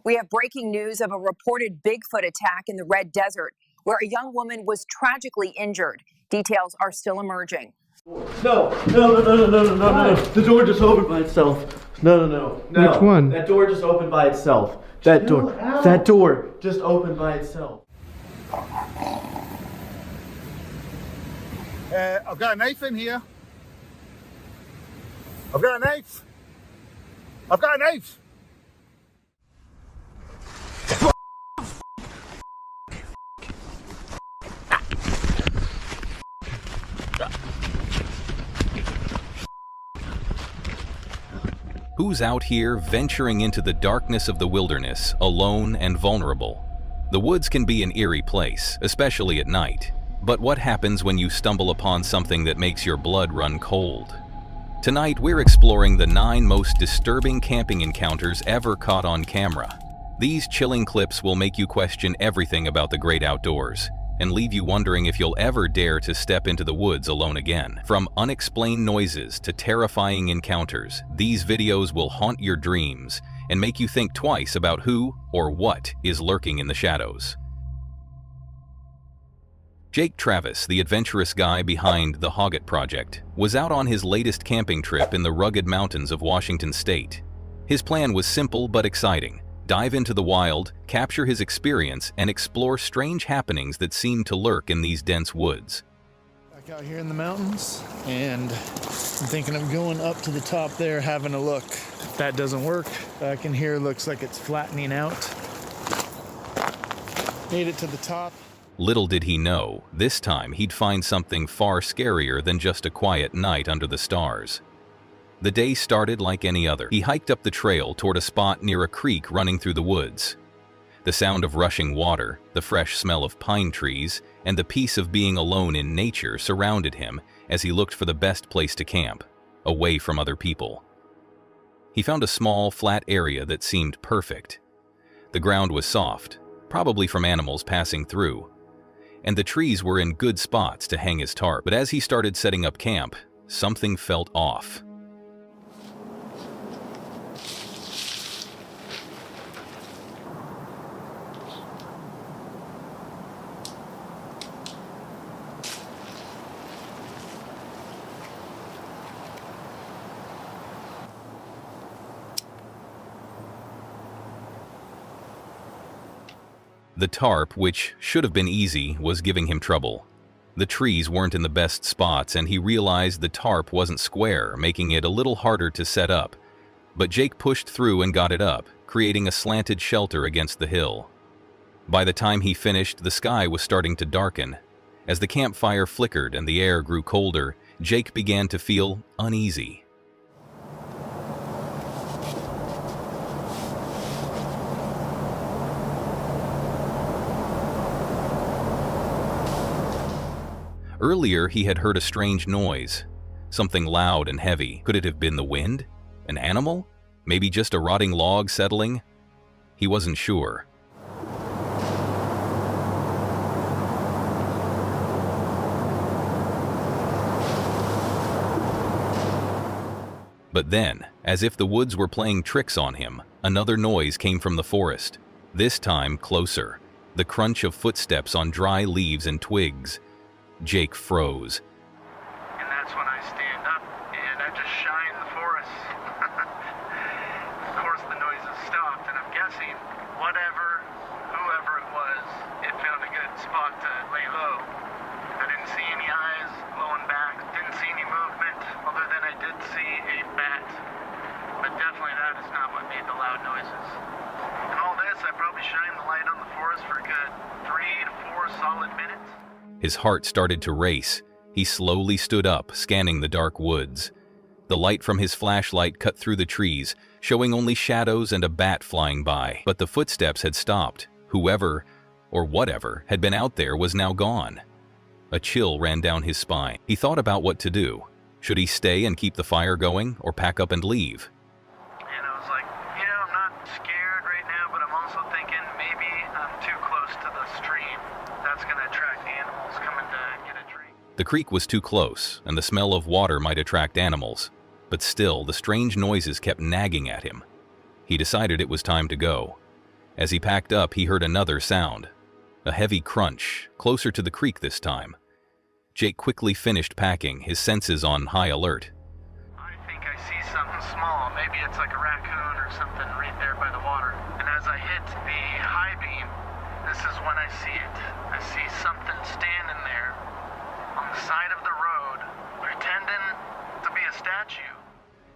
We have breaking news of a reported Bigfoot attack in the Red Desert, where a young woman was tragically injured. Details are still emerging. No. The door just opened by itself. No. Which one? That door just opened by itself. That door just opened by itself. I've got a knife in here. I've got a knife. Who's out here venturing into the darkness of the wilderness, alone and vulnerable? The woods can be an eerie place, especially at night. But what happens when you stumble upon something that makes your blood run cold? Tonight, we're exploring the 9 most disturbing camping encounters ever caught on camera. These chilling clips will make you question everything about the great outdoors and leave you wondering if you'll ever dare to step into the woods alone again. From unexplained noises to terrifying encounters, these videos will haunt your dreams and make you think twice about who or what is lurking in the shadows. Jake Travis, the adventurous guy behind the Hoggett Project, was out on his latest camping trip in the rugged mountains of Washington State. His plan was simple but exciting. Dive into the wild, capture his experience, and explore strange happenings that seem to lurk in these dense woods. Back out here in the mountains, and I'm thinking of going up to the top there, having a look. If that doesn't work, back in here looks like it's flattening out. Made it to the top. Little did he know, this time he'd find something far scarier than just a quiet night under the stars. The day started like any other. He hiked up the trail toward a spot near a creek running through the woods. The sound of rushing water, the fresh smell of pine trees, and the peace of being alone in nature surrounded him as he looked for the best place to camp, away from other people. He found a small, flat area that seemed perfect. The ground was soft, probably from animals passing through, and the trees were in good spots to hang his tarp. But as he started setting up camp, something felt off. The tarp, which should have been easy, was giving him trouble. The trees weren't in the best spots, and he realized the tarp wasn't square, making it a little harder to set up. But Jake pushed through and got it up, creating a slanted shelter against the hill. By the time he finished, the sky was starting to darken. As the campfire flickered and the air grew colder, Jake began to feel uneasy. Earlier, he had heard a strange noise, something loud and heavy. Could it have been the wind? An animal? Maybe just a rotting log settling? He wasn't sure. But then, as if the woods were playing tricks on him, another noise came from the forest, this time closer, the crunch of footsteps on dry leaves and twigs. Jake froze. And that's when I stand up and I just shine the forest. Of course the noise has stopped, and I'm guessing whoever it was, it found a good spot to lay low. I didn't see any eyes blowing back, didn't see any movement, other than I did see a bat. But definitely that is not what made the loud noises. And all this, I probably shined the light on the forest for a good 3 to 4 solid minutes. His heart started to race. He slowly stood up, scanning the dark woods. The light from his flashlight cut through the trees, showing only shadows and a bat flying by. But the footsteps had stopped. Whoever, or whatever, had been out there was now gone. A chill ran down his spine. He thought about what to do. Should he stay and keep the fire going, or pack up and leave? And I was like, I'm not scared right now, but I'm also thinking maybe I'm too close to the stream. That's going to attract animals coming to get a drink. The creek was too close, and the smell of water might attract animals. But still, the strange noises kept nagging at him. He decided it was time to go. As he packed up, he heard another sound, a heavy crunch, closer to the creek this time. Jake quickly finished packing, his senses on high alert. I think I see something small. Maybe it's like a raccoon or something right there by the water. And as I hit the high beam, this is when I see it. I see something standing there on the side of the road, pretending to be a statue.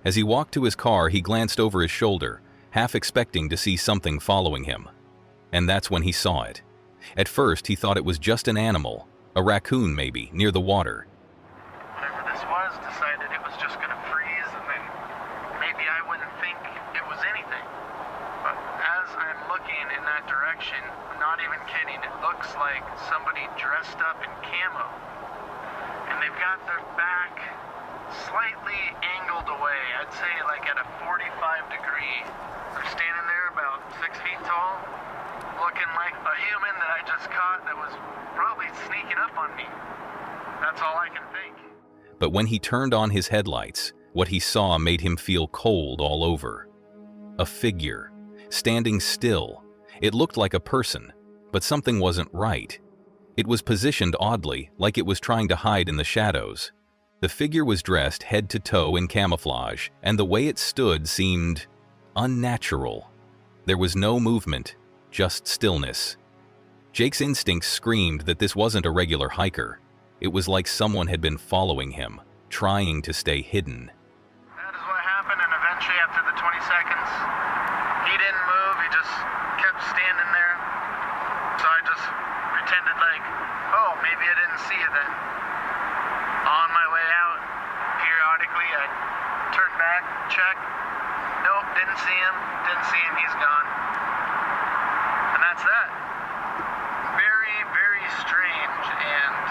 As he walked to his car, he glanced over his shoulder, half expecting to see something following him. And that's when he saw it. At first, he thought it was just an animal, a raccoon maybe, near the water. Whatever this was, decided it was just going to freeze, and then maybe I wouldn't think it was anything. But as I'm looking in that direction, I'm not even kidding, it looks like somebody dressed up in camo. And they've got their back slightly angled away, I'd say like at a 45 degree. They're standing there about 6 feet tall, looking like a human that I just caught that was probably sneaking up on me. That's all I can think. But when he turned on his headlights, what he saw made him feel cold all over. A figure, standing still. It looked like a person, but something wasn't right. It was positioned oddly, like it was trying to hide in the shadows. The figure was dressed head to toe in camouflage, and the way it stood seemed unnatural. There was no movement, just stillness. Jake's instincts screamed that this wasn't a regular hiker. It was like someone had been following him, trying to stay hidden. That is what happened, and eventually after the 20 seconds, he didn't move, he just kept standing there. So I just pretended like, oh, maybe I didn't see you then. On my way out, periodically I'd turn back, check. Nope, didn't see him, he's gone. And that's that. Very, very strange, and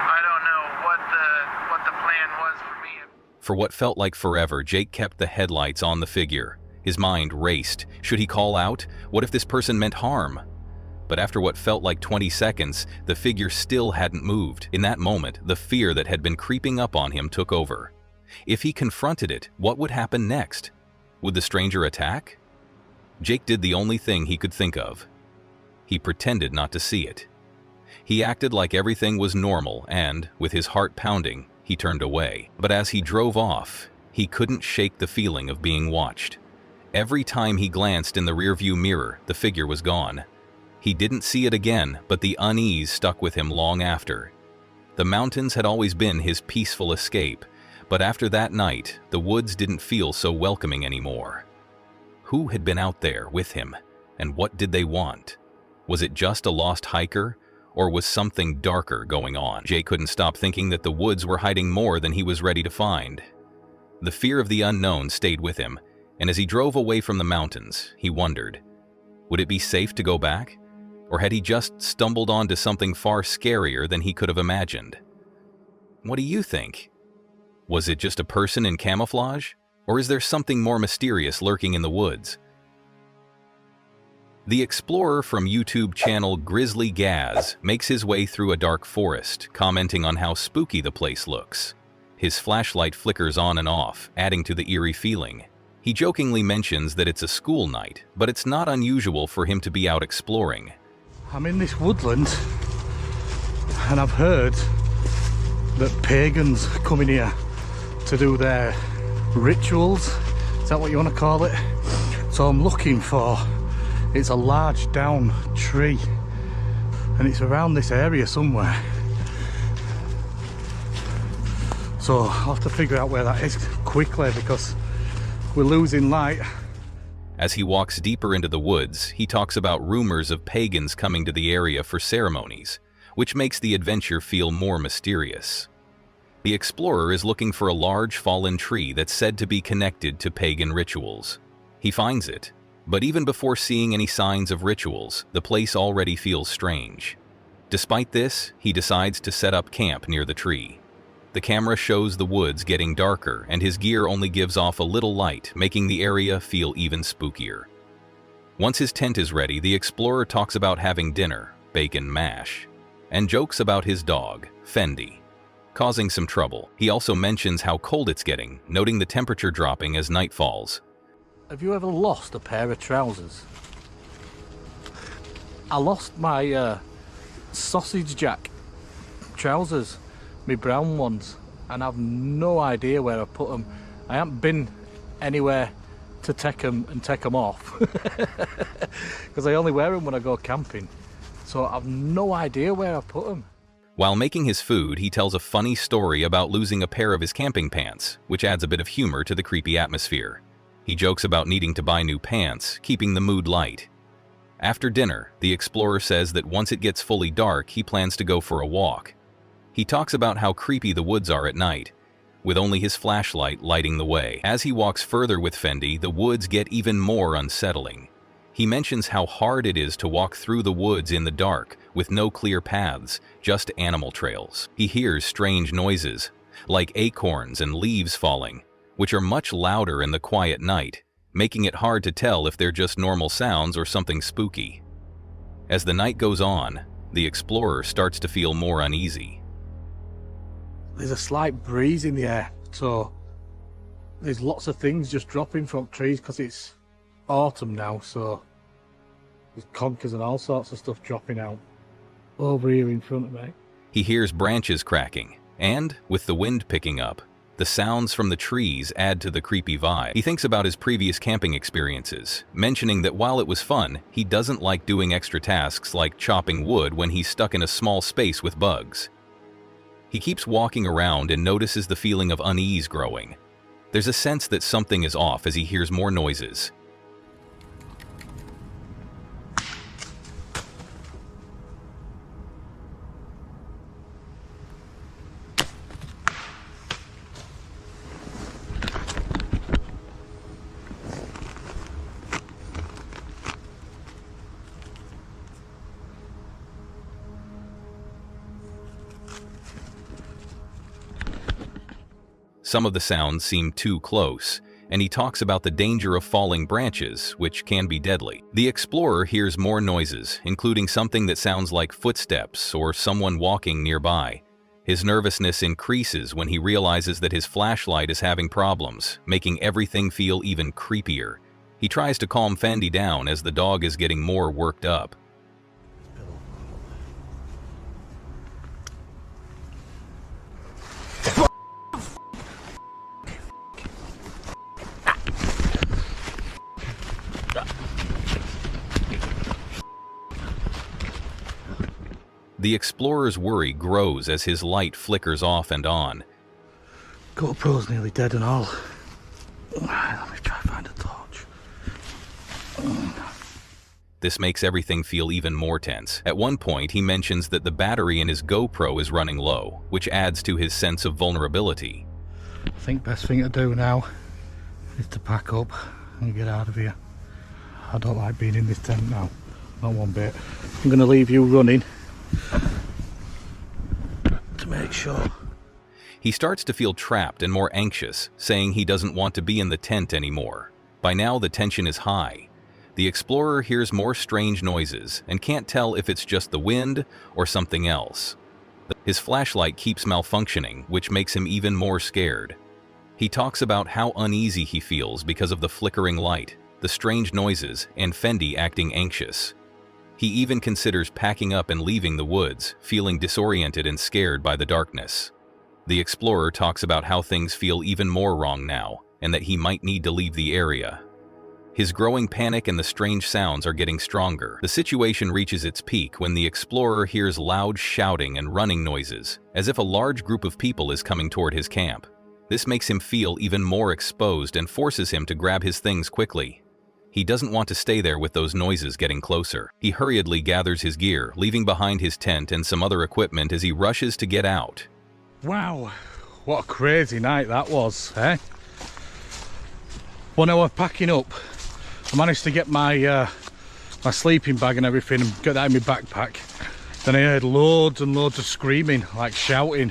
I don't know what the plan was for me. For what felt like forever, Jake kept the headlights on the figure. His mind raced. Should he call out? What if this person meant harm? But after what felt like 20 seconds, the figure still hadn't moved. In that moment, the fear that had been creeping up on him took over. If he confronted it, what would happen next? Would the stranger attack? Jake did the only thing he could think of. He pretended not to see it. He acted like everything was normal and, with his heart pounding, he turned away. But as he drove off, he couldn't shake the feeling of being watched. Every time he glanced in the rearview mirror, the figure was gone. He didn't see it again, but the unease stuck with him long after. The mountains had always been his peaceful escape, but after that night, the woods didn't feel so welcoming anymore. Who had been out there with him, and what did they want? Was it just a lost hiker, or was something darker going on? Jay couldn't stop thinking that the woods were hiding more than he was ready to find. The fear of the unknown stayed with him, and as he drove away from the mountains, he wondered, would it be safe to go back? Or had he just stumbled onto something far scarier than he could have imagined? What do you think? Was it just a person in camouflage? Or is there something more mysterious lurking in the woods? The explorer from YouTube channel Grizzly Gaz makes his way through a dark forest, commenting on how spooky the place looks. His flashlight flickers on and off, adding to the eerie feeling. He jokingly mentions that it's a school night, but it's not unusual for him to be out exploring. I'm in this woodland, and I've heard that pagans come in here to do their rituals. Is that what you want to call it? So I'm looking for, it's a large down tree, and it's around this area somewhere. So I'll have to figure out where that is quickly because we're losing light. As he walks deeper into the woods, he talks about rumors of pagans coming to the area for ceremonies, which makes the adventure feel more mysterious. The explorer is looking for a large fallen tree that's said to be connected to pagan rituals. He finds it, but even before seeing any signs of rituals, the place already feels strange. Despite this, he decides to set up camp near the tree. The camera shows the woods getting darker, and his gear only gives off a little light, making the area feel even spookier. Once his tent is ready, the explorer talks about having dinner, bacon mash, and jokes about his dog, Fendi, causing some trouble. He also mentions how cold it's getting, noting the temperature dropping as night falls. Have you ever lost a pair of trousers? I lost my sausage jack trousers, my brown ones, and I've no idea where I put them. I haven't been anywhere to take them and take them off because I only wear them when I go camping, so I've no idea where I put them. While making his food, he tells a funny story about losing a pair of his camping pants, which adds a bit of humor to the creepy atmosphere. He jokes about needing to buy new pants, keeping the mood light. After dinner, the explorer says that once it gets fully dark, he plans to go for a walk. He talks about how creepy the woods are at night, with only his flashlight lighting the way. As he walks further with Fendi, the woods get even more unsettling. He mentions how hard it is to walk through the woods in the dark, with no clear paths, just animal trails. He hears strange noises, like acorns and leaves falling, which are much louder in the quiet night, making it hard to tell if they're just normal sounds or something spooky. As the night goes on, the explorer starts to feel more uneasy. There's a slight breeze in the air, so there's lots of things just dropping from trees because it's autumn now, so there's conkers and all sorts of stuff dropping out over here in front of me. He hears branches cracking, and, with the wind picking up, the sounds from the trees add to the creepy vibe. He thinks about his previous camping experiences, mentioning that while it was fun, he doesn't like doing extra tasks like chopping wood when he's stuck in a small space with bugs. He keeps walking around and notices the feeling of unease growing. There's a sense that something is off as he hears more noises. Some of the sounds seem too close, and he talks about the danger of falling branches, which can be deadly. The explorer hears more noises, including something that sounds like footsteps or someone walking nearby. His nervousness increases when he realizes that his flashlight is having problems, making everything feel even creepier. He tries to calm Fendi down as the dog is getting more worked up. The explorer's worry grows as his light flickers off and on. GoPro's nearly dead and all. Let me try to find a torch. This makes everything feel even more tense. At one point, he mentions that the battery in his GoPro is running low, which adds to his sense of vulnerability. I think best thing to do now is to pack up and get out of here. I don't like being in this tent now, not one bit. I'm going to leave you running to make sure. He starts to feel trapped and more anxious, saying he doesn't want to be in the tent anymore. By now, the tension is high. The explorer hears more strange noises and can't tell if it's just the wind or something else. His flashlight keeps malfunctioning, which makes him even more scared. He talks about how uneasy he feels because of the flickering light, the strange noises, and Fendi acting anxious. He even considers packing up and leaving the woods, feeling disoriented and scared by the darkness. The explorer talks about how things feel even more wrong now, and that he might need to leave the area. His growing panic and the strange sounds are getting stronger. The situation reaches its peak when the explorer hears loud shouting and running noises, as if a large group of people is coming toward his camp. This makes him feel even more exposed and forces him to grab his things quickly. He doesn't want to stay there with those noises getting closer. He hurriedly gathers his gear, leaving behind his tent and some other equipment as he rushes to get out. Wow, what a crazy night that was, eh? When I was packing up, I managed to get my my sleeping bag and everything and get that in my backpack. Then I heard loads and loads of screaming, like shouting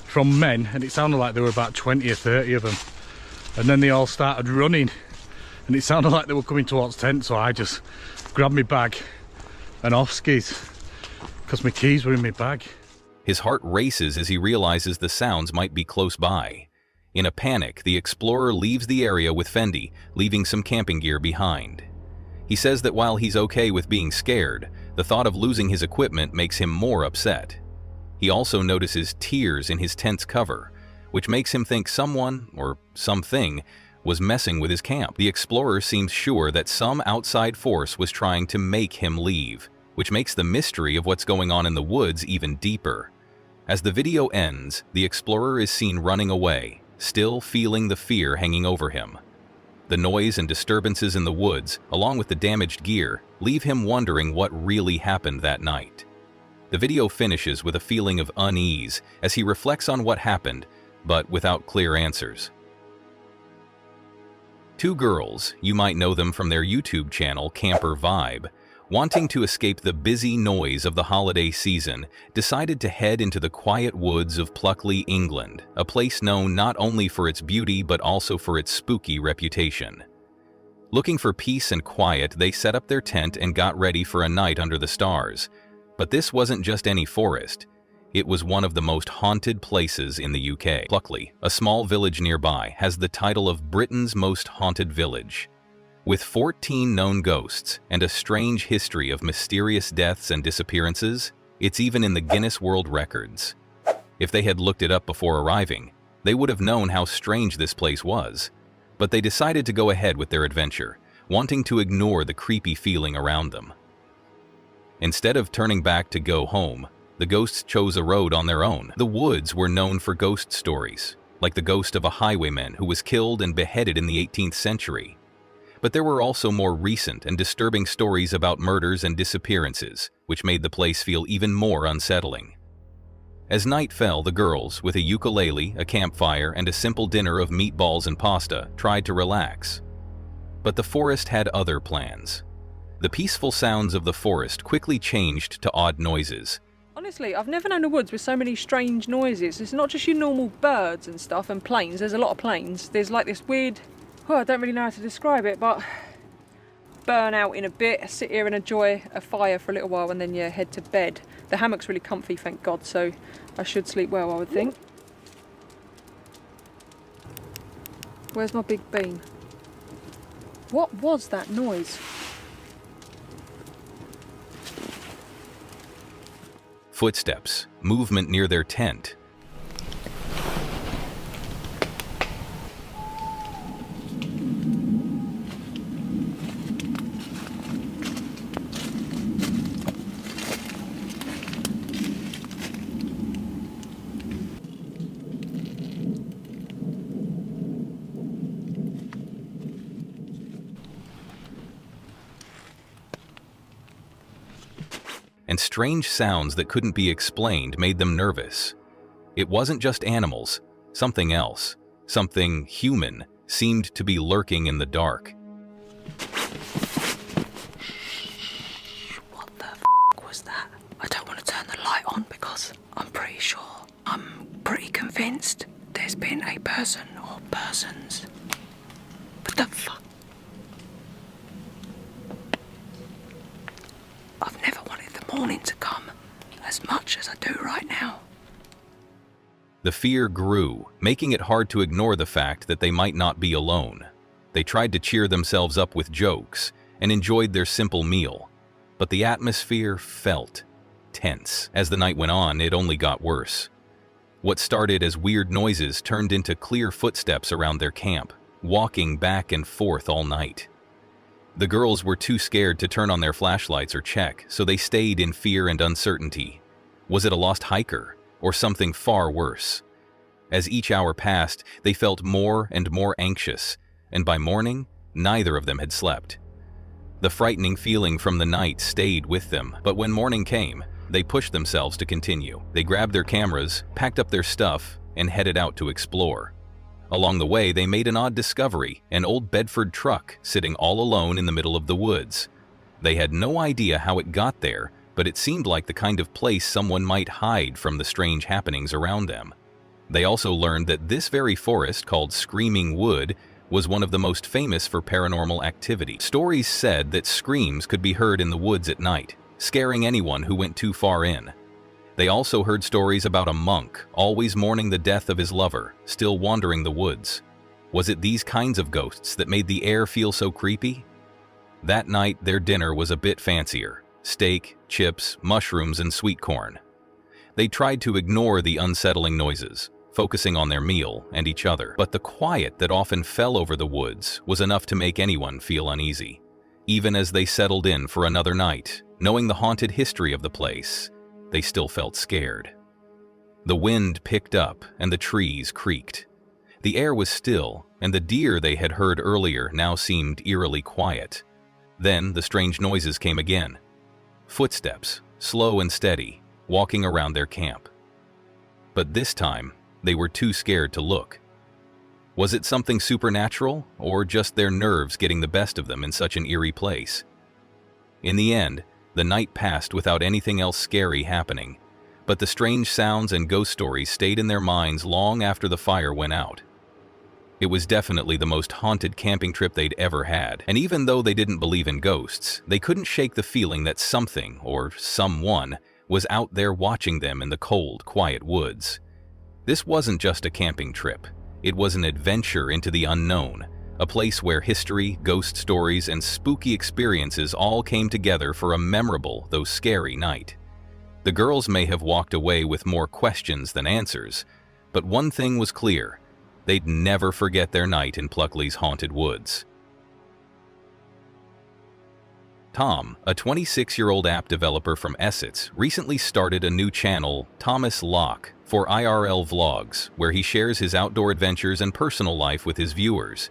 from men, and it sounded like there were about 20 or 30 of them. And then they all started running, and it sounded like they were coming towards tent, so I just grabbed my bag and off skis, because my keys were in my bag. His heart races as he realizes the sounds might be close by. In a panic, the explorer leaves the area with Fendi, leaving some camping gear behind. He says that while he's okay with being scared, the thought of losing his equipment makes him more upset. He also notices tears in his tent's cover, which makes him think someone, or something, was messing with his camp. The explorer seems sure that some outside force was trying to make him leave, which makes the mystery of what's going on in the woods even deeper. As the video ends, the explorer is seen running away, still feeling the fear hanging over him. The noise and disturbances in the woods, along with the damaged gear, leave him wondering what really happened that night. The video finishes with a feeling of unease as he reflects on what happened, but without clear answers. Two girls, you might know them from their YouTube channel Camper Vibe, wanting to escape the busy noise of the holiday season, decided to head into the quiet woods of Pluckley, England, a place known not only for its beauty but also for its spooky reputation. Looking for peace and quiet, they set up their tent and got ready for a night under the stars. But this wasn't just any forest. It was one of the most haunted places in the UK. Pluckley, a small village nearby, has the title of Britain's most haunted village. With 14 known ghosts and a strange history of mysterious deaths and disappearances, it's even in the Guinness World Records. If they had looked it up before arriving, they would have known how strange this place was. But they decided to go ahead with their adventure, wanting to ignore the creepy feeling around them. Instead of turning back to go home, the ghosts chose a road on their own. The woods were known for ghost stories, like the ghost of a highwayman who was killed and beheaded in the 18th century. But there were also more recent and disturbing stories about murders and disappearances, which made the place feel even more unsettling. As night fell, the girls, with a ukulele, a campfire, and a simple dinner of meatballs and pasta, tried to relax. But the forest had other plans. The peaceful sounds of the forest quickly changed to odd noises. Honestly, I've never known a woods with so many strange noises. It's not just your normal birds and stuff and planes. There's a lot of planes. There's like this weird... I don't really know how to describe it, but burn out in a bit, sit here and enjoy a fire for a little while and then head to bed. The hammock's really comfy, thank God, so I should sleep well, I would think. Where's my big bean? What was that noise? Footsteps, movement near their tent. And strange sounds that couldn't be explained made them nervous. It wasn't just animals, something else, something human, seemed to be lurking in the dark. What the f*** was that? I don't want to turn the light on because I'm pretty convinced there's been a person or persons. What the fuck? I've never wanted the morning to come as much as I do right now. The fear grew, making it hard to ignore the fact that they might not be alone. They tried to cheer themselves up with jokes and enjoyed their simple meal, but the atmosphere felt tense. As the night went on, it only got worse. What started as weird noises turned into clear footsteps around their camp, walking back and forth all night. The girls were too scared to turn on their flashlights or check, so they stayed in fear and uncertainty. Was it a lost hiker, or something far worse? As each hour passed, they felt more and more anxious, and by morning, neither of them had slept. The frightening feeling from the night stayed with them, but when morning came, they pushed themselves to continue. They grabbed their cameras, packed up their stuff, and headed out to explore. Along the way, they made an odd discovery, an old Bedford truck sitting all alone in the middle of the woods. They had no idea how it got there, but it seemed like the kind of place someone might hide from the strange happenings around them. They also learned that this very forest, called Screaming Wood, was one of the most famous for paranormal activity. Stories said that screams could be heard in the woods at night, scaring anyone who went too far in. They also heard stories about a monk, always mourning the death of his lover, still wandering the woods. Was it these kinds of ghosts that made the air feel so creepy? That night, their dinner was a bit fancier: steak, chips, mushrooms, and sweet corn. They tried to ignore the unsettling noises, focusing on their meal and each other, but the quiet that often fell over the woods was enough to make anyone feel uneasy. Even as they settled in for another night, knowing the haunted history of the place, they still felt scared. The wind picked up and the trees creaked. The air was still, and the deer they had heard earlier now seemed eerily quiet. Then the strange noises came again. Footsteps, slow and steady, walking around their camp. But this time, they were too scared to look. Was it something supernatural, or just their nerves getting the best of them in such an eerie place? In the end, the night passed without anything else scary happening, but the strange sounds and ghost stories stayed in their minds long after the fire went out. It was definitely the most haunted camping trip they'd ever had, and even though they didn't believe in ghosts, they couldn't shake the feeling that something, or someone, was out there watching them in the cold, quiet woods. This wasn't just a camping trip. It was an adventure into the unknown, a place where history, ghost stories, and spooky experiences all came together for a memorable, though scary, night. The girls may have walked away with more questions than answers, but one thing was clear: they'd never forget their night in Pluckley's haunted woods. Tom, a 26-year-old app developer from Essex, recently started a new channel, Thomas Locke, for IRL vlogs, where he shares his outdoor adventures and personal life with his viewers.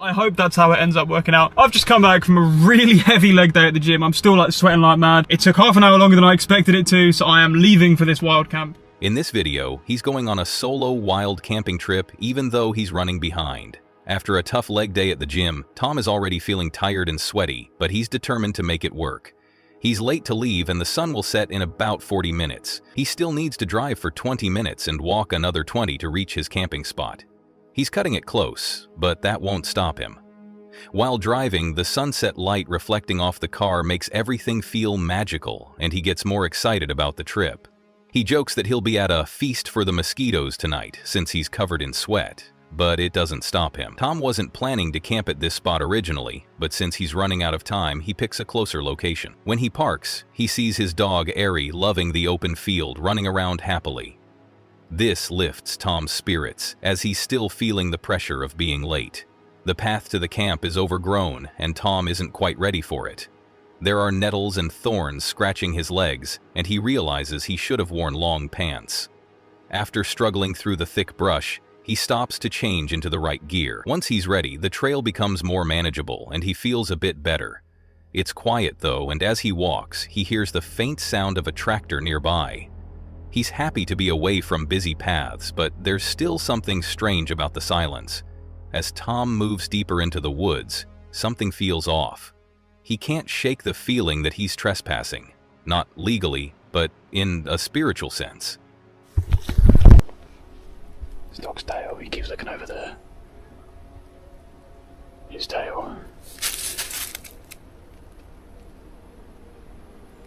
I hope that's how it ends up working out. I've just come back from a really heavy leg day at the gym. I'm still like sweating like mad. It took half an hour longer than I expected it to, so I am leaving for this wild camp. In this video, he's going on a solo wild camping trip even though he's running behind. After a tough leg day at the gym, Tom is already feeling tired and sweaty, but he's determined to make it work. He's late to leave and the sun will set in about 40 minutes. He still needs to drive for 20 minutes and walk another 20 to reach his camping spot. He's cutting it close, but that won't stop him. While driving, the sunset light reflecting off the car makes everything feel magical, and he gets more excited about the trip. He jokes that he'll be at a feast for the mosquitoes tonight since he's covered in sweat, but it doesn't stop him. Tom wasn't planning to camp at this spot originally, but since he's running out of time, he picks a closer location. When he parks, he sees his dog Aerie loving the open field, running around happily. This lifts Tom's spirits, as he's still feeling the pressure of being late. The path to the camp is overgrown, and Tom isn't quite ready for it. There are nettles and thorns scratching his legs, and he realizes he should have worn long pants. After struggling through the thick brush, he stops to change into the right gear. Once he's ready, the trail becomes more manageable, and he feels a bit better. It's quiet though, and as he walks, he hears the faint sound of a tractor nearby. He's happy to be away from busy paths, but there's still something strange about the silence. As Tom moves deeper into the woods, something feels off. He can't shake the feeling that he's trespassing, not legally, but in a spiritual sense. His dog's tail, he keeps looking over there. His tail.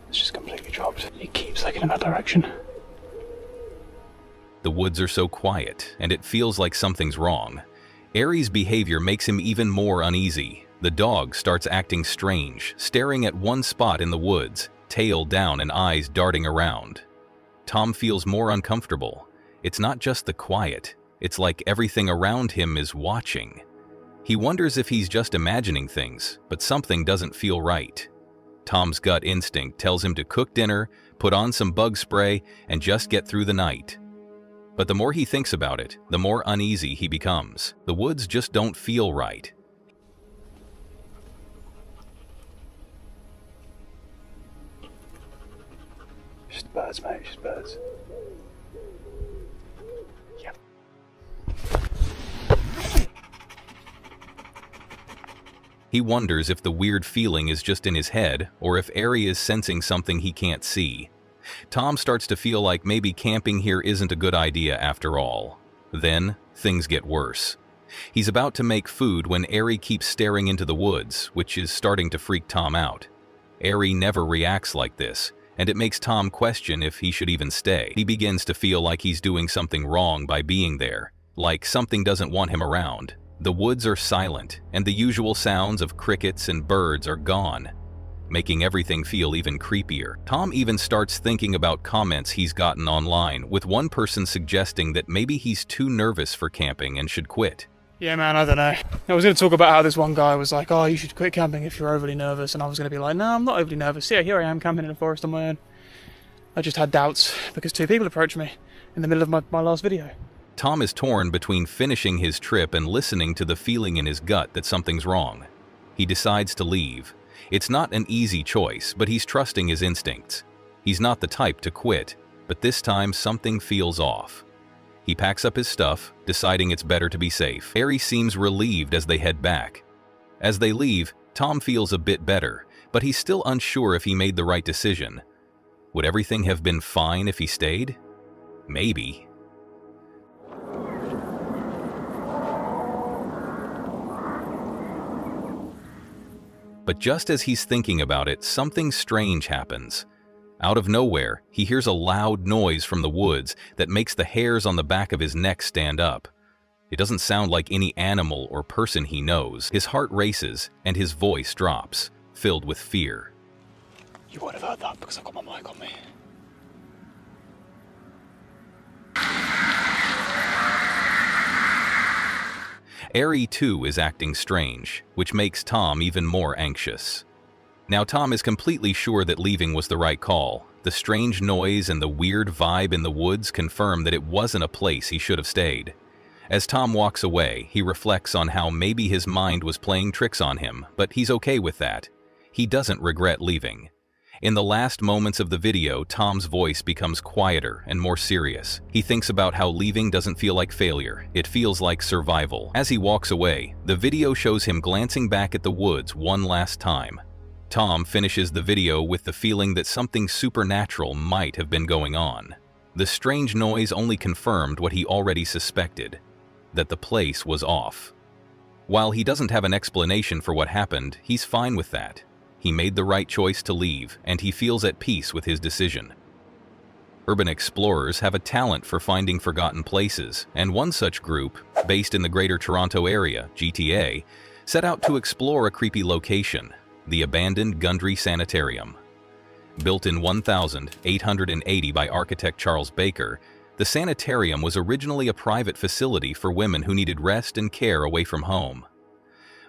It's just completely dropped. He keeps looking in that direction. The woods are so quiet, and it feels like something's wrong. Aerie's behavior makes him even more uneasy. The dog starts acting strange, staring at one spot in the woods, tail down and eyes darting around. Tom feels more uncomfortable. It's not just the quiet, it's like everything around him is watching. He wonders if he's just imagining things, but something doesn't feel right. Tom's gut instinct tells him to cook dinner, put on some bug spray, and just get through the night. But the more he thinks about it, the more uneasy he becomes. The woods just don't feel right. Just birds, mate, just birds. Yep. He wonders if the weird feeling is just in his head, or if Aerie is sensing something he can't see. Tom starts to feel like maybe camping here isn't a good idea after all. Then, things get worse. He's about to make food when Aerie keeps staring into the woods, which is starting to freak Tom out. Aerie never reacts like this, and it makes Tom question if he should even stay. He begins to feel like he's doing something wrong by being there, like something doesn't want him around. The woods are silent, and the usual sounds of crickets and birds are gone, making everything feel even creepier. Tom even starts thinking about comments he's gotten online, with one person suggesting that maybe he's too nervous for camping and should quit. Yeah, man, I don't know. I was going to talk about how this one guy was like, oh, you should quit camping if you're overly nervous, and I was going to be like, no, I'm not overly nervous. Yeah, here I am camping in a forest on my own. I just had doubts because 2 people approached me in the middle of my last video. Tom is torn between finishing his trip and listening to the feeling in his gut that something's wrong. He decides to leave. It's not an easy choice, but he's trusting his instincts. He's not the type to quit, but this time something feels off. He packs up his stuff, deciding it's better to be safe. Harry seems relieved as they head back. As they leave, Tom feels a bit better, but he's still unsure if he made the right decision. Would everything have been fine if he stayed? Maybe. But just as he's thinking about it, something strange happens. Out of nowhere, he hears a loud noise from the woods that makes the hairs on the back of his neck stand up. It doesn't sound like any animal or person he knows. His heart races and his voice drops, filled with fear. You won't have heard that because I've got my mic on me. Harry too is acting strange, which makes Tom even more anxious. Now Tom is completely sure that leaving was the right call. The strange noise and the weird vibe in the woods confirm that it wasn't a place he should have stayed. As Tom walks away, he reflects on how maybe his mind was playing tricks on him, but he's okay with that. He doesn't regret leaving. In the last moments of the video, Tom's voice becomes quieter and more serious. He thinks about how leaving doesn't feel like failure, it feels like survival. As he walks away, the video shows him glancing back at the woods one last time. Tom finishes the video with the feeling that something supernatural might have been going on. The strange noise only confirmed what he already suspected, that the place was off. While he doesn't have an explanation for what happened, he's fine with that. He made the right choice to leave, and he feels at peace with his decision. Urban explorers have a talent for finding forgotten places, and one such group, based in the Greater Toronto Area, GTA, set out to explore a creepy location, the abandoned Gundry Sanitarium. Built in 1880 by architect Charles Baker, the sanitarium was originally a private facility for women who needed rest and care away from home.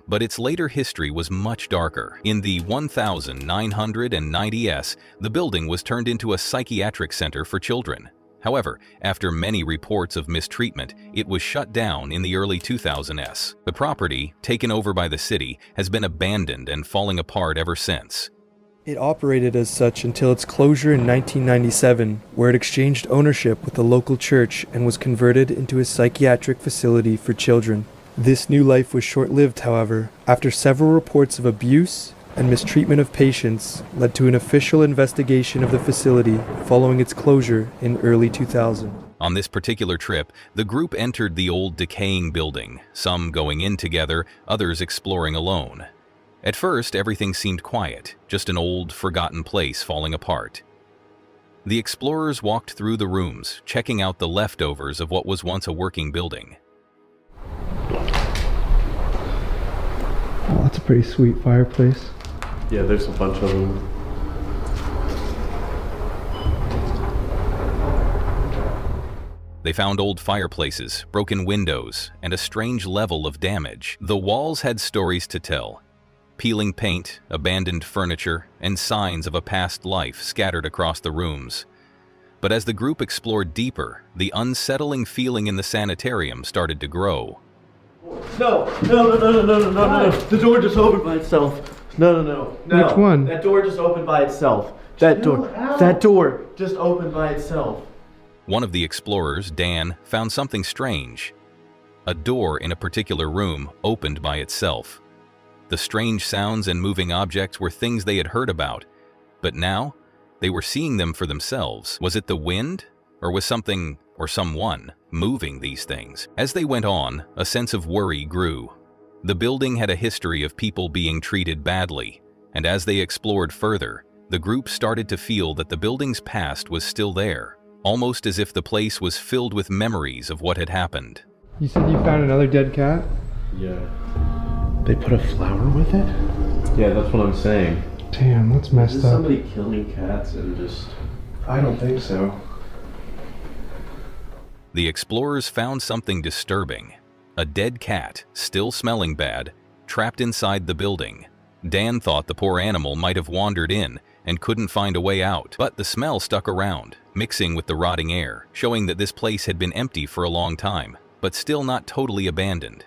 But its later history was much darker. In the 1990s, the building was turned into a psychiatric center for children. However, after many reports of mistreatment, it was shut down in the early 2000s. The property, taken over by the city, has been abandoned and falling apart ever since. It operated as such until its closure in 1997, where it exchanged ownership with the local church and was converted into a psychiatric facility for children. This new life was short-lived, however, after several reports of abuse and mistreatment of patients led to an official investigation of the facility following its closure in early 2000. On this particular trip, the group entered the old decaying building, some going in together, others exploring alone. At first, everything seemed quiet, just an old, forgotten place falling apart. The explorers walked through the rooms, checking out the leftovers of what was once a working building. Oh, that's a pretty sweet fireplace. Yeah, there's a bunch of them. They found old fireplaces, broken windows, and a strange level of damage. The walls had stories to tell. Peeling paint, abandoned furniture, and signs of a past life scattered across the rooms. But as the group explored deeper, the unsettling feeling in the sanitarium started to grow. No. The door just opened by itself. No. Which one? That door just opened by itself. That door just opened by itself. One of the explorers, Dan, found something strange. A door in a particular room opened by itself. The strange sounds and moving objects were things they had heard about, but now they were seeing them for themselves. Was it the wind, or was something or someone moving these things? As they went on, a sense of worry grew. The building had a history of people being treated badly, and as they explored further, the group started to feel that the building's past was still there, almost as if the place was filled with memories of what had happened. You said you found another dead cat? Yeah. They put a flower with it? Yeah, that's what I'm saying. Damn, that's messed Is up. somebody killing cats and just... I don't think so. The explorers found something disturbing. A dead cat, still smelling bad, trapped inside the building. Dan thought the poor animal might have wandered in and couldn't find a way out, but the smell stuck around, mixing with the rotting air, showing that this place had been empty for a long time, but still not totally abandoned.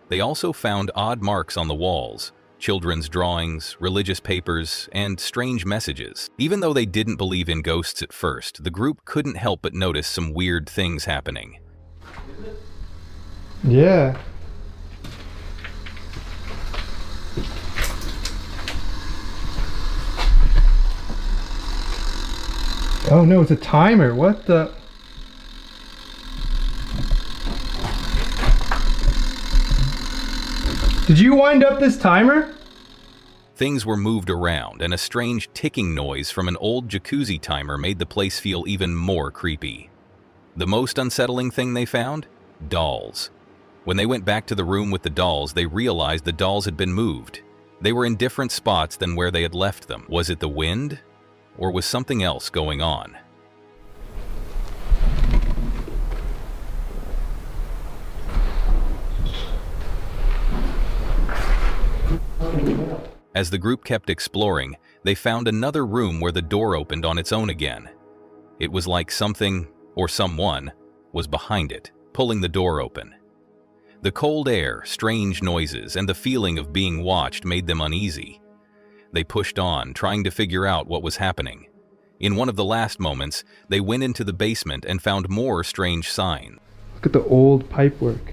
They also found odd marks on the walls, children's drawings, religious papers, and strange messages. Even though they didn't believe in ghosts at first, the group couldn't help but notice some weird things happening. Yeah. Oh no, it's a timer. What the? Did you wind up this timer? Things were moved around, and a strange ticking noise from an old jacuzzi timer made the place feel even more creepy. The most unsettling thing they found? Dolls. When they went back to the room with the dolls, they realized the dolls had been moved. They were in different spots than where they had left them. Was it the wind? Or was something else going on? As the group kept exploring, they found another room where the door opened on its own again. It was like something, or someone, was behind it, pulling the door open. The cold air, strange noises, and the feeling of being watched made them uneasy. They pushed on, trying to figure out what was happening. In one of the last moments, they went into the basement and found more strange signs. Look at the old pipework.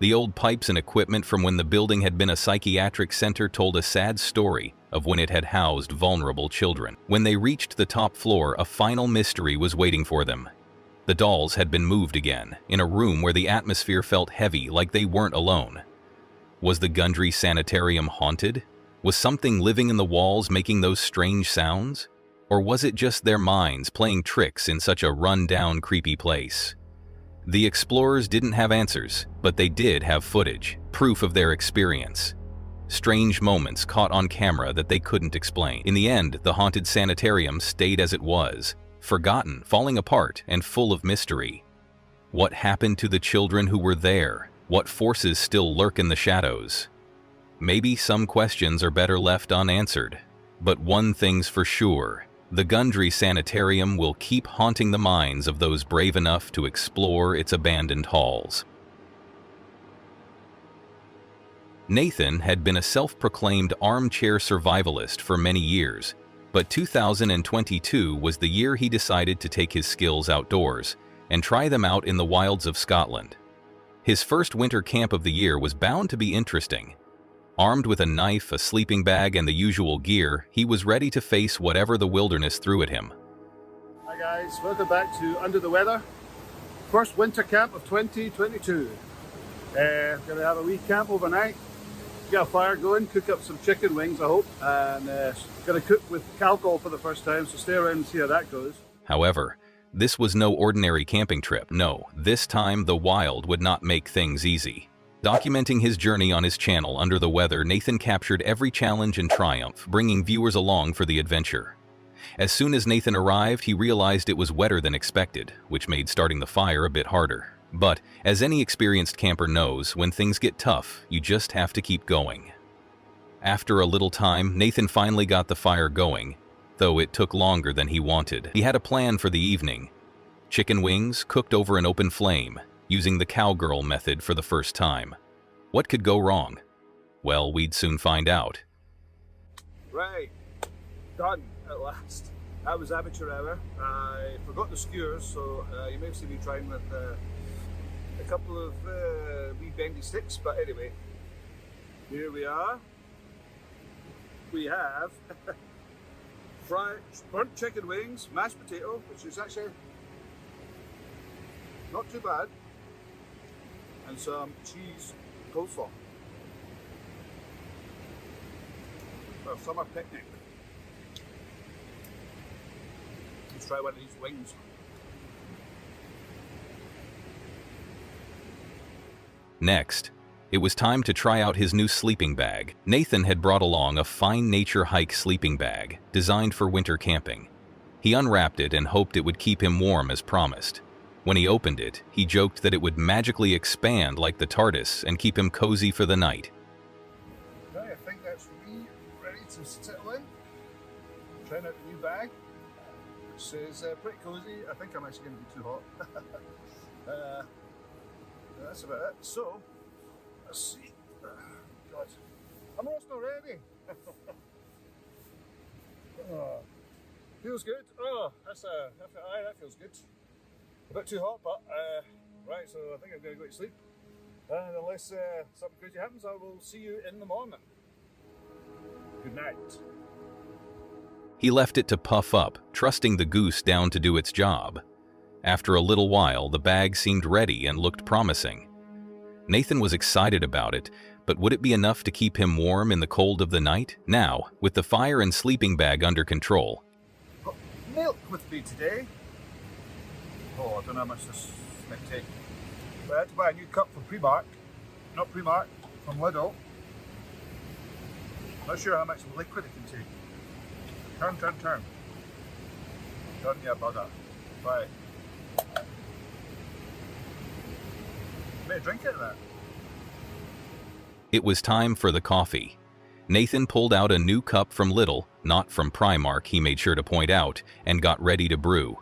The old pipes and equipment from when the building had been a psychiatric center told a sad story of when it had housed vulnerable children. When they reached the top floor, a final mystery was waiting for them. The dolls had been moved again, in a room where the atmosphere felt heavy, like they weren't alone. Was the Grizzly Sanitarium haunted? Was something living in the walls making those strange sounds? Or was it just their minds playing tricks in such a run-down, creepy place? The explorers didn't have answers, but they did have footage, proof of their experience. Strange moments caught on camera that they couldn't explain. In the end, the haunted sanitarium stayed as it was, forgotten, falling apart, and full of mystery. What happened to the children who were there? What forces still lurk in the shadows? Maybe some questions are better left unanswered. But one thing's for sure, the Grizzly Sanitarium will keep haunting the minds of those brave enough to explore its abandoned halls. Nathan had been a self-proclaimed armchair survivalist for many years, but 2022 was the year he decided to take his skills outdoors and try them out in the wilds of Scotland. His first winter camp of the year was bound to be interesting. Armed with a knife, a sleeping bag, and the usual gear, he was ready to face whatever the wilderness threw at him. Hi guys, welcome back to Under the Weather. First winter camp of 2022. Gonna have a wee camp overnight. Get a fire going, cook up some chicken wings I hope, and gonna cook with alcohol for the first time, so stay around and see how that goes. However, this was no ordinary camping trip. No, this time the wild would not make things easy. Documenting his journey on his channel Under the Weather, Nathan captured every challenge and triumph, bringing viewers along for the adventure. As soon as Nathan arrived, he realized it was wetter than expected, which made starting the fire a bit harder. But, as any experienced camper knows, when things get tough, you just have to keep going. After a little time, Nathan finally got the fire going, though it took longer than he wanted. He had a plan for the evening. Chicken wings cooked over an open flame, using the cowgirl method for the first time. What could go wrong? Well, we'd soon find out. Right, done at last. That was amateur hour. I forgot the skewers, so you may have seen me trying with a couple of wee bendy sticks, but anyway, here we are. We have fried burnt chicken wings, mashed potato, which is actually not too bad, and some cheese coleslaw. For a summer picnic. Let's try one of these wings. Next, it was time to try out his new sleeping bag. Nathan had brought along a fine nature hike sleeping bag designed for winter camping. He unwrapped it and hoped it would keep him warm as promised. When he opened it, he joked that it would magically expand like the TARDIS and keep him cozy for the night. Right, I think that's me ready to settle in. Trying out the new bag, which is pretty cozy. I think I'm actually going to be too hot. That's about it. So, let's see. God, I'm almost not ready. Oh, feels good. Oh, that feels good. A bit too hot, but right. So I think I'm going to go to sleep. And unless something crazy happens, I will see you in the morning. Good night. He left it to puff up, trusting the goose down to do its job. After a little while, the bag seemed ready and looked promising. Nathan was excited about it, but would it be enough to keep him warm in the cold of the night? Now, with the fire and sleeping bag under control. Got milk with me today. Oh, I don't know how much this might take. But I had to buy a new cup from Primark. Not Primark, from Lidl. Not sure how much liquid it can take. Turn. Turn, yeah, bugger. Right. May I drink it that? It was time for the coffee. Nathan pulled out a new cup from Lidl, not from Primark, he made sure to point out, and got ready to brew.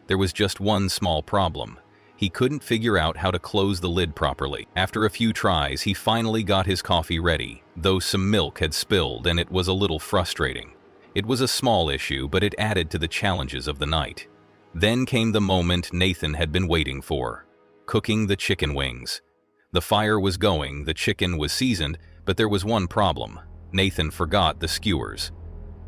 There was just one small problem. He couldn't figure out how to close the lid properly. After a few tries, he finally got his coffee ready, though some milk had spilled and it was a little frustrating. It was a small issue, but it added to the challenges of the night. Then came the moment Nathan had been waiting for. Cooking the chicken wings. The fire was going, the chicken was seasoned, but there was one problem. Nathan forgot the skewers.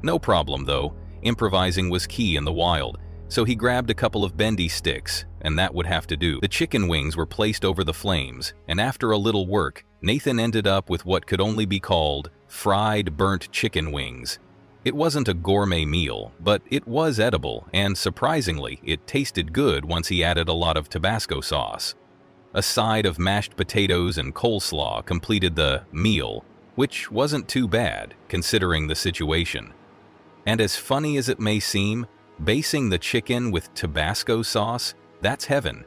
No problem though, improvising was key in the wild, so he grabbed a couple of bendy sticks, and that would have to do. The chicken wings were placed over the flames, and after a little work, Nathan ended up with what could only be called fried burnt chicken wings. It wasn't a gourmet meal, but it was edible, and surprisingly, it tasted good once he added a lot of Tabasco sauce. A side of mashed potatoes and coleslaw completed the meal, which wasn't too bad, considering the situation. And as funny as it may seem, basing the chicken with Tabasco sauce, that's heaven.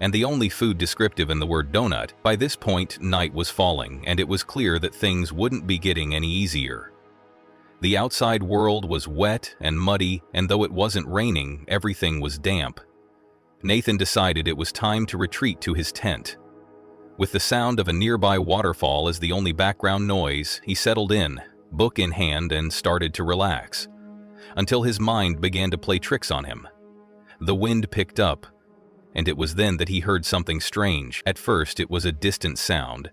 And the only food descriptive in the word donut. By this point, night was falling, and it was clear that things wouldn't be getting any easier. The outside world was wet and muddy, and though it wasn't raining, everything was damp. Nathan decided it was time to retreat to his tent. With the sound of a nearby waterfall as the only background noise, he settled in, book in hand, and started to relax. Until his mind began to play tricks on him. The wind picked up, and it was then that he heard something strange. At first, it was a distant sound.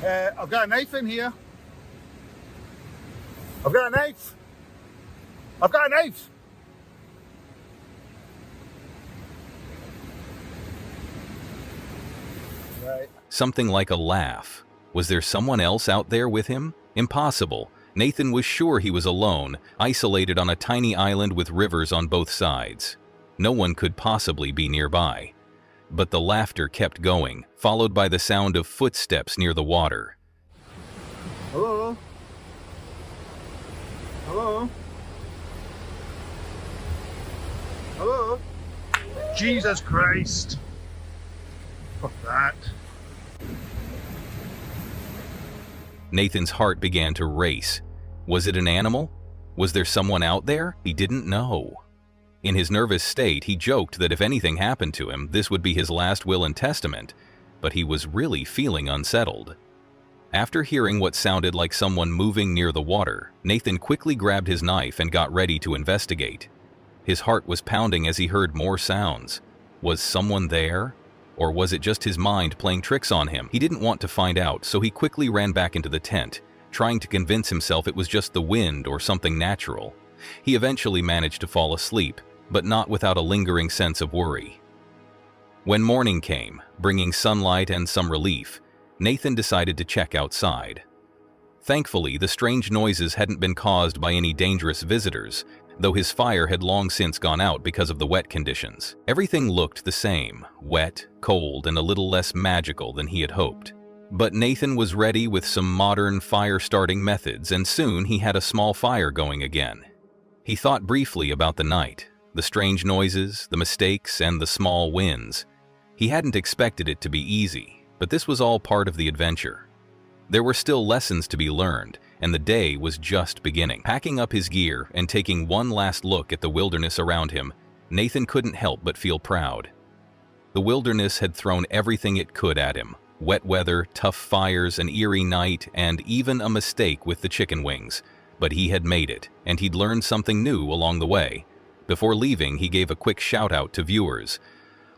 I've got a knife in here. I've got a knife. Right. Something like a laugh. Was there someone else out there with him? Impossible. Nathan was sure he was alone, isolated on a tiny island with rivers on both sides. No one could possibly be nearby. But the laughter kept going, followed by the sound of footsteps near the water. Hello? Hello? Hello? Jesus Christ! Fuck that. Nathan's heart began to race. Was it an animal? Was there someone out there? He didn't know. In his nervous state, he joked that if anything happened to him, this would be his last will and testament, but he was really feeling unsettled. After hearing what sounded like someone moving near the water, Nathan quickly grabbed his knife and got ready to investigate. His heart was pounding as he heard more sounds. Was someone there? Or was it just his mind playing tricks on him? He didn't want to find out, so he quickly ran back into the tent, trying to convince himself it was just the wind or something natural. He eventually managed to fall asleep, but not without a lingering sense of worry. When morning came, bringing sunlight and some relief, Nathan decided to check outside. Thankfully, the strange noises hadn't been caused by any dangerous visitors, though his fire had long since gone out because of the wet conditions. Everything looked the same, wet, cold, and a little less magical than he had hoped. But Nathan was ready with some modern fire-starting methods, and soon he had a small fire going again. He thought briefly about the night, the strange noises, the mistakes, and the small wins. He hadn't expected it to be easy, but this was all part of the adventure. There were still lessons to be learned, and the day was just beginning. Packing up his gear and taking one last look at the wilderness around him, Nathan couldn't help but feel proud. The wilderness had thrown everything it could at him: wet weather, tough fires, an eerie night, and even a mistake with the chicken wings. But he had made it, and he'd learned something new along the way. Before leaving, he gave a quick shout-out to viewers.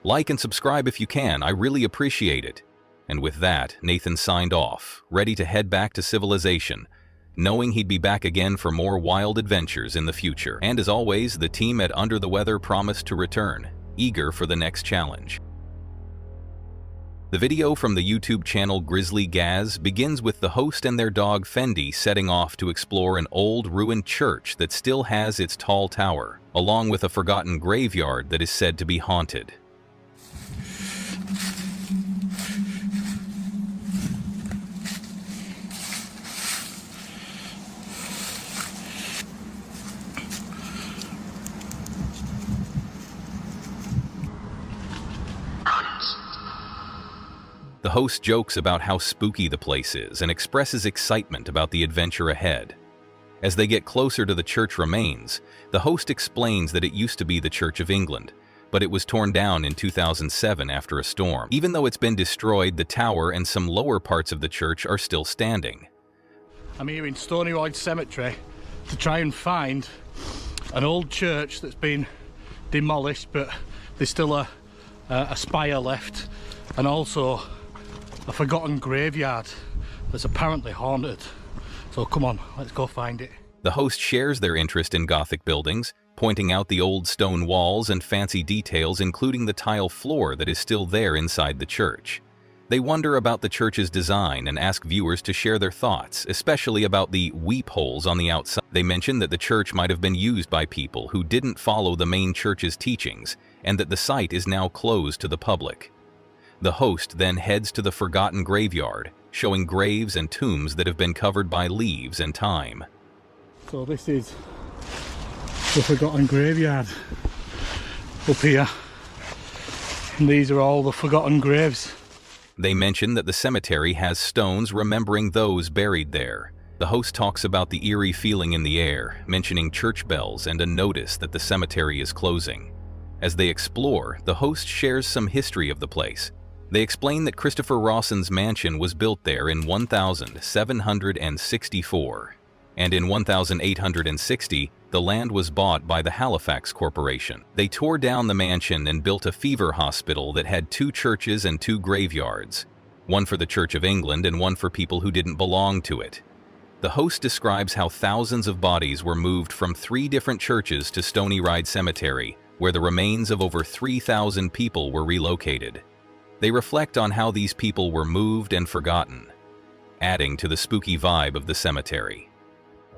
"Like and subscribe if you can, I really appreciate it." And with that, Nathan signed off, ready to head back to civilization, knowing he'd be back again for more wild adventures in the future. And as always, the team at Under the Weather promised to return, eager for the next challenge. The video from the YouTube channel Grizzly Gaz begins with the host and their dog Fendi setting off to explore an old ruined church that still has its tall tower, along with a forgotten graveyard that is said to be haunted. The host jokes about how spooky the place is and expresses excitement about the adventure ahead. As they get closer to the church remains, the host explains that it used to be the Church of England, but it was torn down in 2007 after a storm. Even though it's been destroyed, the tower and some lower parts of the church are still standing. I'm here in Stony Royd Cemetery to try and find an old church that's been demolished, but there's still a spire left, and also a forgotten graveyard that's apparently haunted. So come on, let's go find it. The host shares their interest in Gothic buildings, pointing out the old stone walls and fancy details, including the tile floor that is still there inside the church. They wonder about the church's design and ask viewers to share their thoughts, especially about the weep holes on the outside. They mention that the church might have been used by people who didn't follow the main church's teachings, and that the site is now closed to the public. The host then heads to the forgotten graveyard, showing graves and tombs that have been covered by leaves and time. So this is the forgotten graveyard up here, and these are all the forgotten graves. They mention that the cemetery has stones remembering those buried there. The host talks about the eerie feeling in the air, mentioning church bells and a notice that the cemetery is closing. As they explore, the host shares some history of the place. They explain that Christopher Rawson's mansion was built there in 1764, and in 1860, the land was bought by the Halifax Corporation. They tore down the mansion and built a fever hospital that had 2 churches and 2 graveyards, one for the Church of England and one for people who didn't belong to it. The host describes how thousands of bodies were moved from 3 different churches to Stony Royd Cemetery, where the remains of over 3,000 people were relocated. They reflect on how these people were moved and forgotten, adding to the spooky vibe of the cemetery.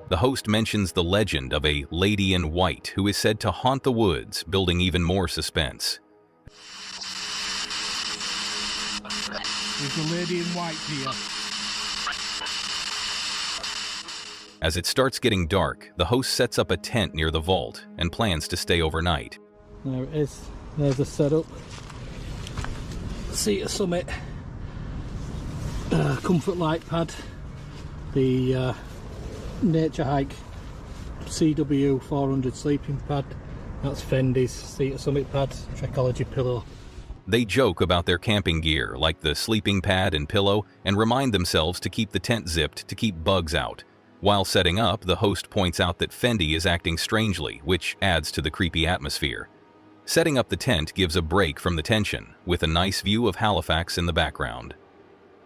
The host mentions the legend of a lady in white who is said to haunt the woods, building even more suspense. There's a lady in white here. As it starts getting dark, the host sets up a tent near the vault and plans to stay overnight. There it is. There's a setup. Seat summit, comfort light pad, the Nature Hike CW 400 sleeping pad, that's Fendi's Seat summit pad, Trekology pillow. They joke about their camping gear, like the sleeping pad and pillow, and remind themselves to keep the tent zipped to keep bugs out. While setting up, the host points out that Fendi is acting strangely, which adds to the creepy atmosphere. Setting up the tent gives a break from the tension, with a nice view of Halifax in the background.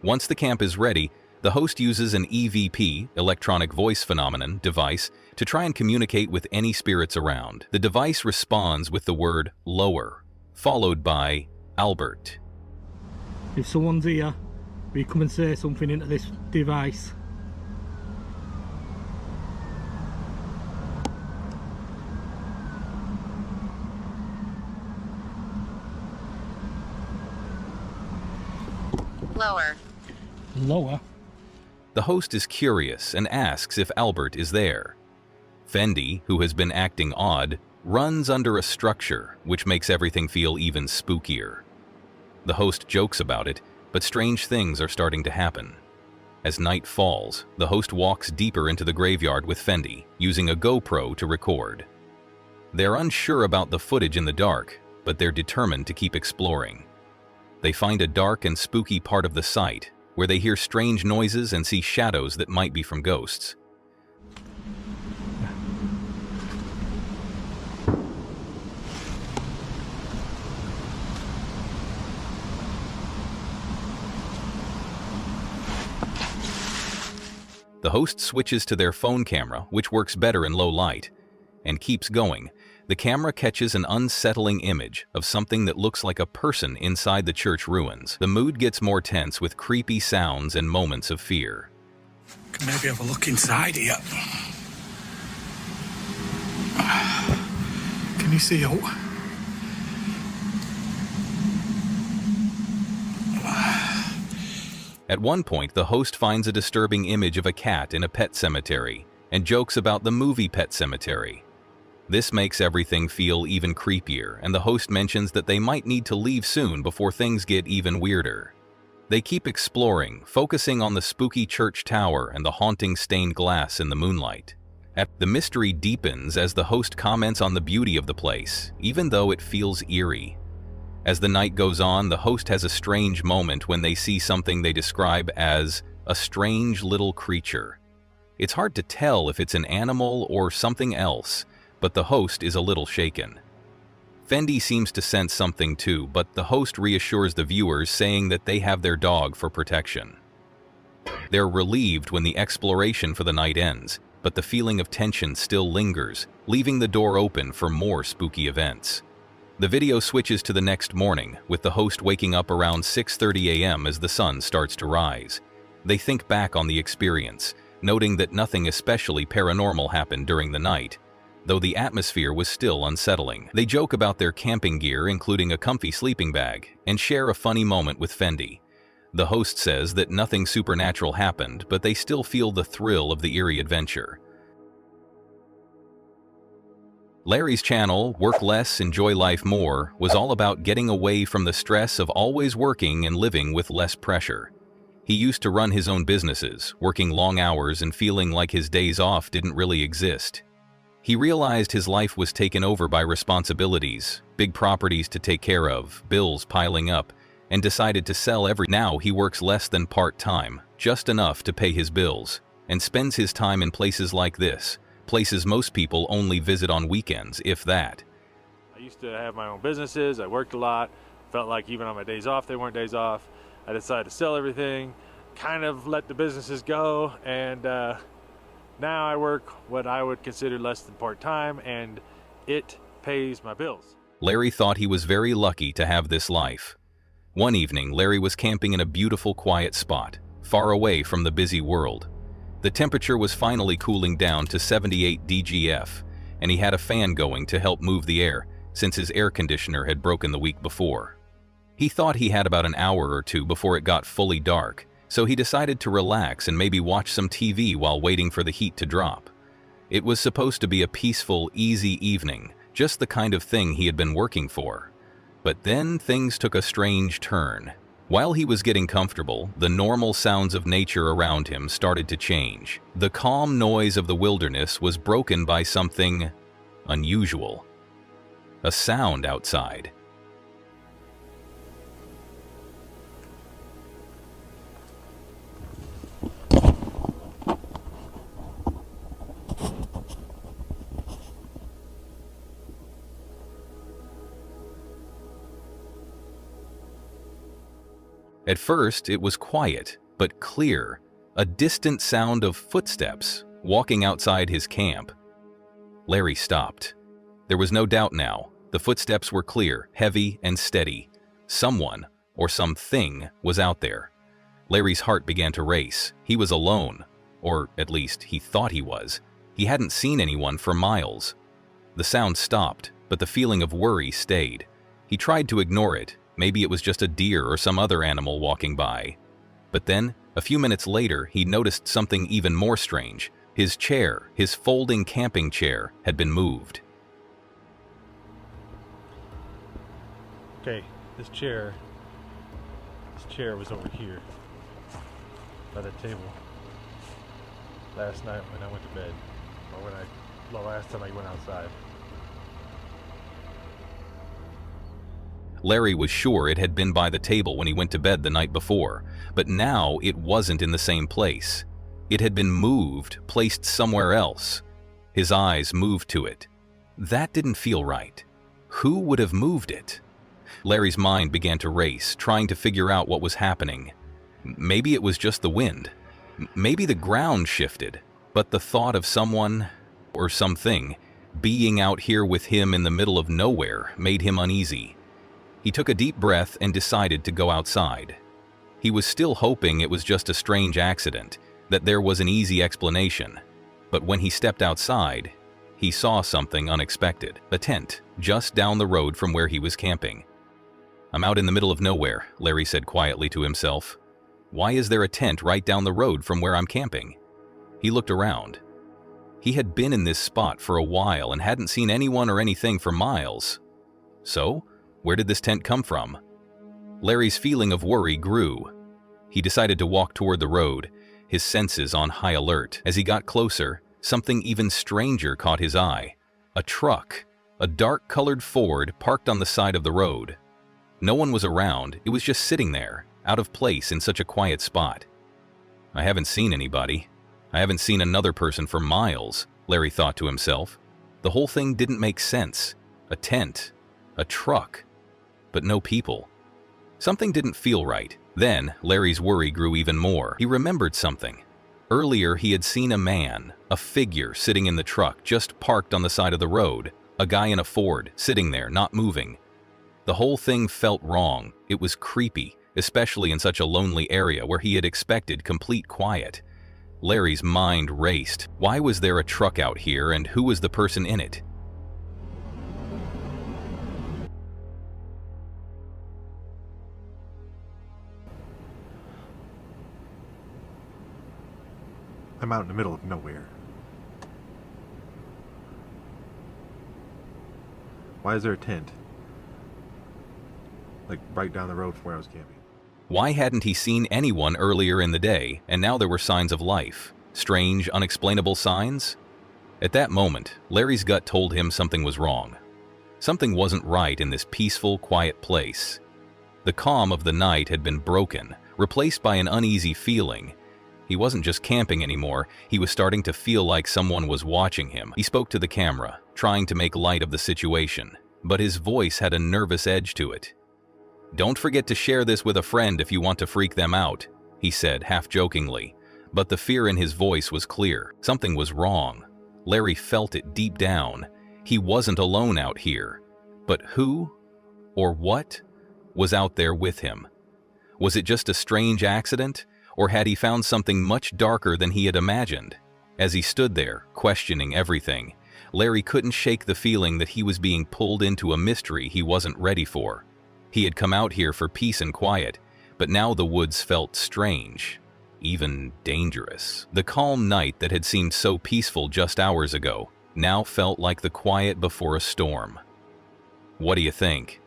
Once the camp is ready, the host uses an EVP, electronic voice phenomenon, device to try and communicate with any spirits around. The device responds with the word lower, followed by Albert. If someone's here, Will you come and say something into this device? Lower. Lower? The host is curious and asks if Albert is there. Fendi, who has been acting odd, runs under a structure, which makes everything feel even spookier. The host jokes about it, but strange things are starting to happen. As night falls, the host walks deeper into the graveyard with Fendi, using a GoPro to record. They're unsure about the footage in the dark, but they're determined to keep exploring. They find a dark and spooky part of the site, where they hear strange noises and see shadows that might be from ghosts. The host switches to their phone camera, which works better in low light, and keeps going. The camera catches an unsettling image of something that looks like a person inside the church ruins. The mood gets more tense with creepy sounds and moments of fear. Can maybe have a look inside here. Can you see out? At one point, the host finds a disturbing image of a cat in a pet cemetery and jokes about the movie Pet Sematary. This makes everything feel even creepier, and the host mentions that they might need to leave soon before things get even weirder. They keep exploring, focusing on the spooky church tower and the haunting stained glass in the moonlight. The mystery deepens as the host comments on the beauty of the place, even though it feels eerie. As the night goes on, the host has a strange moment when they see something they describe as a strange little creature. It's hard to tell if it's an animal or something else, but the host is a little shaken. Fendi seems to sense something too, but the host reassures the viewers, saying that they have their dog for protection. They're relieved when the exploration for the night ends, but the feeling of tension still lingers, leaving the door open for more spooky events. The video switches to the next morning, with the host waking up around 6:30 a.m. as the sun starts to rise. They think back on the experience, noting that nothing especially paranormal happened during the night, though the atmosphere was still unsettling. They joke about their camping gear, including a comfy sleeping bag, and share a funny moment with Fendi. The host says that nothing supernatural happened, but they still feel the thrill of the eerie adventure. Larry's channel, Work Less, Enjoy Life More, was all about getting away from the stress of always working and living with less pressure. He used to run his own businesses, working long hours and feeling like his days off didn't really exist. He realized his life was taken over by responsibilities, big properties to take care of, bills piling up, and decided to sell everything. Now he works less than part-time, just enough to pay his bills, and spends his time in places like this, places most people only visit on weekends, if that. I used to have my own businesses, I worked a lot, felt like even on my days off, they weren't days off. I decided to sell everything, kind of let the businesses go, and now I work what I would consider less than part-time, and it pays my bills. Larry thought he was very lucky to have this life. One evening, Larry was camping in a beautiful, quiet spot, far away from the busy world. The temperature was finally cooling down to 78 DGF, and he had a fan going to help move the air, since his air conditioner had broken the week before. He thought he had about an hour or two before it got fully dark, so he decided to relax and maybe watch some TV while waiting for the heat to drop. It was supposed to be a peaceful, easy evening, just the kind of thing he had been working for. But then things took a strange turn. While he was getting comfortable, the normal sounds of nature around him started to change. The calm noise of the wilderness was broken by something unusual. A sound outside. At first, it was quiet, but clear, a distant sound of footsteps walking outside his camp. Larry stopped. There was no doubt now. The footsteps were clear, heavy, and steady. Someone, or something, was out there. Larry's heart began to race. He was alone, or at least he thought he was. He hadn't seen anyone for miles. The sound stopped, but the feeling of worry stayed. He tried to ignore it. Maybe it was just a deer or some other animal walking by. But then, a few minutes later, he noticed something even more strange. His chair, his folding camping chair, had been moved. Okay, this chair was over here by the table last night when I went to bed, or the last time I went outside. Larry was sure it had been by the table when he went to bed the night before, but now it wasn't in the same place. It had been moved, placed somewhere else. His eyes moved to it. That didn't feel right. Who would have moved it? Larry's mind began to race, trying to figure out what was happening. Maybe it was just the wind. Maybe the ground shifted, but the thought of someone, or something, being out here with him in the middle of nowhere made him uneasy. He took a deep breath and decided to go outside. He was still hoping it was just a strange accident, that there was an easy explanation. But when he stepped outside, he saw something unexpected. A tent, just down the road from where he was camping. "I'm out in the middle of nowhere," Larry said quietly to himself. "Why is there a tent right down the road from where I'm camping?" He looked around. He had been in this spot for a while and hadn't seen anyone or anything for miles. So, where did this tent come from? Larry's feeling of worry grew. He decided to walk toward the road, his senses on high alert. As he got closer, something even stranger caught his eye. A truck, a dark-colored Ford parked on the side of the road. No one was around, it was just sitting there, out of place in such a quiet spot. "I haven't seen anybody. I haven't seen another person for miles," Larry thought to himself. The whole thing didn't make sense. A tent, a truck, but no people. Something didn't feel right. Then, Larry's worry grew even more. He remembered something. Earlier, he had seen a man, a figure sitting in the truck just parked on the side of the road, a guy in a Ford, sitting there, not moving. The whole thing felt wrong. It was creepy, especially in such a lonely area where he had expected complete quiet. Larry's mind raced. Why was there a truck out here, and who was the person in it? I'm out in the middle of nowhere. Why is there a tent? Like right down the road from where I was camping. Why hadn't he seen anyone earlier in the day, and now there were signs of life? Strange, unexplainable signs? At that moment, Larry's gut told him something was wrong. Something wasn't right in this peaceful, quiet place. The calm of the night had been broken, replaced by an uneasy feeling. He wasn't just camping anymore, he was starting to feel like someone was watching him. He spoke to the camera, trying to make light of the situation, but his voice had a nervous edge to it. "Don't forget to share this with a friend if you want to freak them out," he said half-jokingly, but the fear in his voice was clear. Something was wrong. Larry felt it deep down. He wasn't alone out here. But who, or what, was out there with him? Was it just a strange accident? Or had he found something much darker than he had imagined? As he stood there, questioning everything, Larry couldn't shake the feeling that he was being pulled into a mystery he wasn't ready for. He had come out here for peace and quiet, but now the woods felt strange, even dangerous. The calm night that had seemed so peaceful just hours ago now felt like the quiet before a storm. What do you think?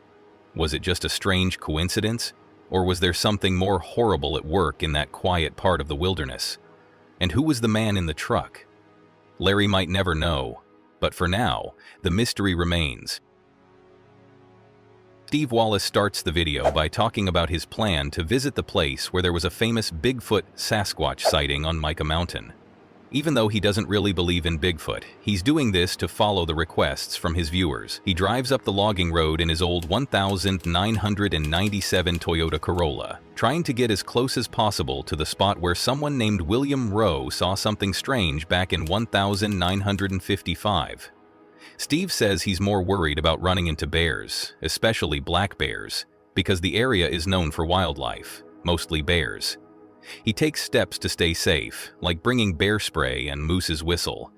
Was it just a strange coincidence? Or was there something more horrible at work in that quiet part of the wilderness? And who was the man in the truck? Larry might never know, but for now, the mystery remains. Steve Wallace starts the video by talking about his plan to visit the place where there was a famous Bigfoot Sasquatch sighting on Mica Mountain. Even though he doesn't really believe in Bigfoot, he's doing this to follow the requests from his viewers. He drives up the logging road in his old 1997 Toyota Corolla, trying to get as close as possible to the spot where someone named William Rowe saw something strange back in 1955. Steve says he's more worried about running into bears, especially black bears, because the area is known for wildlife, mostly bears. He takes steps to stay safe, like bringing bear spray and Moose's whistle.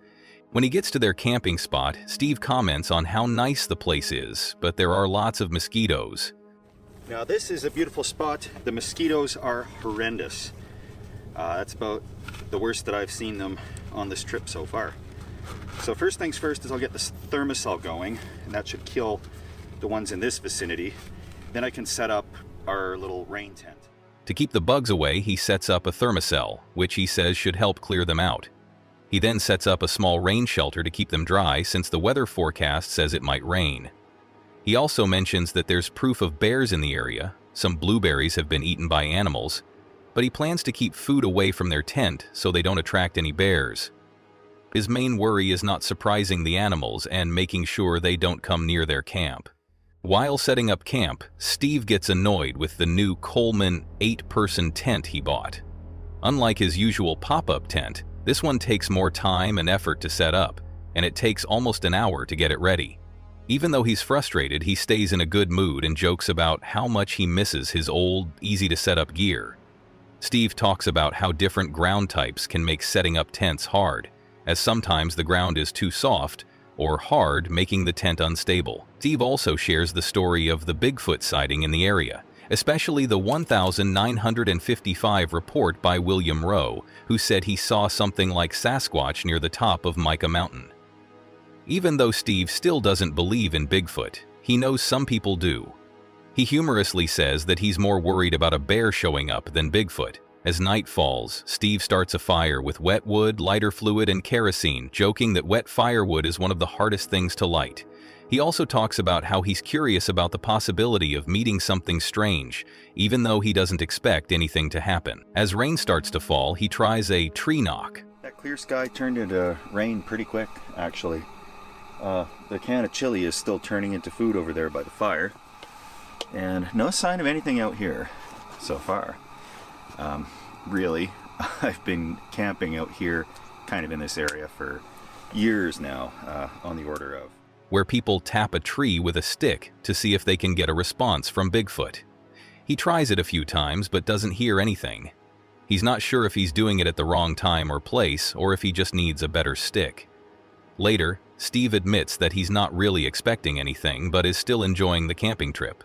When he gets to their camping spot, Steve comments on how nice the place is, but there are lots of mosquitoes. Now this is a beautiful spot. The mosquitoes are horrendous. That's about the worst that I've seen them on this trip so far. So first things first is I'll get this thermosol going, and that should kill the ones in this vicinity. Then I can set up our little rain tent. To keep the bugs away, he sets up a thermocell, which he says should help clear them out. He then sets up a small rain shelter to keep them dry since the weather forecast says it might rain. He also mentions that there's proof of bears in the area, some blueberries have been eaten by animals, but he plans to keep food away from their tent so they don't attract any bears. His main worry is not surprising the animals and making sure they don't come near their camp. While setting up camp, Steve gets annoyed with the new Coleman 8-person tent he bought. Unlike his usual pop-up tent, this one takes more time and effort to set up, and it takes almost an hour to get it ready. Even though he's frustrated, he stays in a good mood and jokes about how much he misses his old, easy-to-set-up gear. Steve talks about how different ground types can make setting up tents hard, as sometimes the ground is too soft or hard, making the tent unstable. Steve also shares the story of the Bigfoot sighting in the area, especially the 1955 report by William Rowe, who said he saw something like Sasquatch near the top of Mica Mountain. Even though Steve still doesn't believe in Bigfoot, he knows some people do. He humorously says that he's more worried about a bear showing up than Bigfoot. As night falls, Steve starts a fire with wet wood, lighter fluid, and kerosene, joking that wet firewood is one of the hardest things to light. He also talks about how he's curious about the possibility of meeting something strange, even though he doesn't expect anything to happen. As rain starts to fall, he tries a tree knock. That clear sky turned into rain pretty quick, actually. The can of chili is still turning into food over there by the fire. And no sign of anything out here so far. Really, I've been camping out here kind of in this area for years now, on the order of. Where people tap a tree with a stick to see if they can get a response from Bigfoot. He tries it a few times but doesn't hear anything. He's not sure if he's doing it at the wrong time or place or if he just needs a better stick. Later, Steve admits that he's not really expecting anything but is still enjoying the camping trip.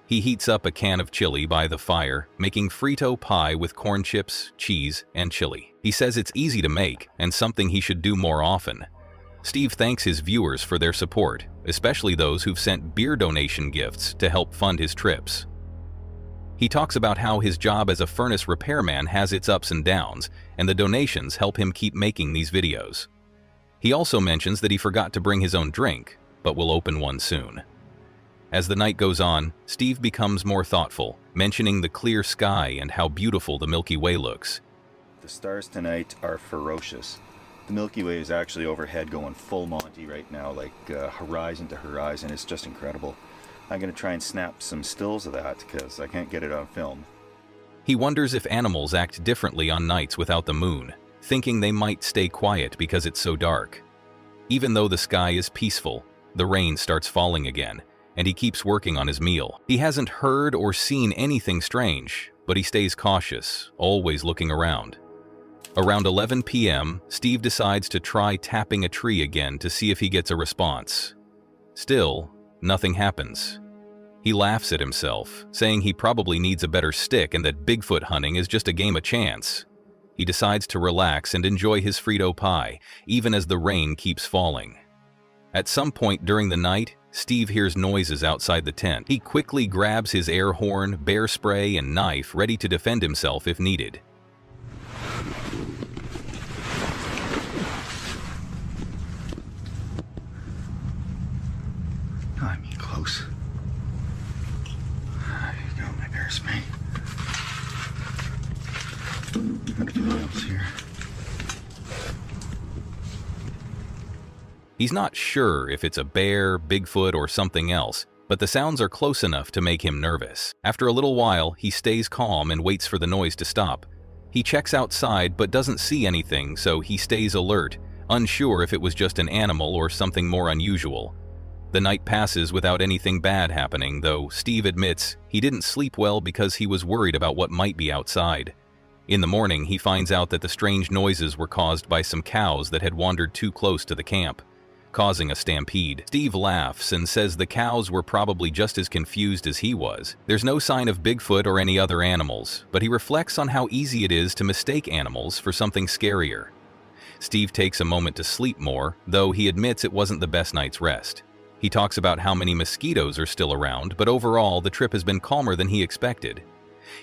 He heats up a can of chili by the fire, making Frito pie with corn chips, cheese, and chili. He says it's easy to make and something he should do more often. Steve thanks his viewers for their support, especially those who've sent beer donation gifts to help fund his trips. He talks about how his job as a furnace repairman has its ups and downs, and the donations help him keep making these videos. He also mentions that he forgot to bring his own drink, but will open one soon. As the night goes on, Steve becomes more thoughtful, mentioning the clear sky and how beautiful the Milky Way looks. The stars tonight are ferocious. The Milky Way is actually overhead going full Monty right now, like horizon to horizon. It's just incredible. I'm going to try and snap some stills of that because I can't get it on film. He wonders if animals act differently on nights without the moon, thinking they might stay quiet because it's so dark. Even though the sky is peaceful, the rain starts falling again, and he keeps working on his meal. He hasn't heard or seen anything strange, but he stays cautious, always looking around. Around 11 p.m., Steve decides to try tapping a tree again to see if he gets a response. Still, nothing happens. He laughs at himself, saying he probably needs a better stick and that Bigfoot hunting is just a game of chance. He decides to relax and enjoy his Frito pie, even as the rain keeps falling. At some point during the night, Steve hears noises outside the tent. He quickly grabs his air horn, bear spray, and knife, ready to defend himself if needed. I'm getting close. There you go, my bear spray. Everything else here. He's not sure if it's a bear, Bigfoot, or something else, but the sounds are close enough to make him nervous. After a little while, he stays calm and waits for the noise to stop. He checks outside but doesn't see anything, so he stays alert, unsure if it was just an animal or something more unusual. The night passes without anything bad happening, though Steve admits he didn't sleep well because he was worried about what might be outside. In the morning, he finds out that the strange noises were caused by some cows that had wandered too close to the camp, causing a stampede. Steve laughs and says the cows were probably just as confused as he was. There's no sign of Bigfoot or any other animals, but he reflects on how easy it is to mistake animals for something scarier. Steve takes a moment to sleep more, though he admits it wasn't the best night's rest. He talks about how many mosquitoes are still around, but overall the trip has been calmer than he expected.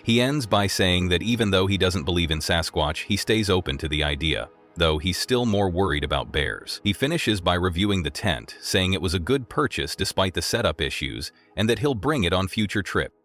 He ends by saying that even though he doesn't believe in Sasquatch, he stays open to the idea, though he's still more worried about bears. He finishes by reviewing the tent, saying it was a good purchase despite the setup issues, and that he'll bring it on future trips.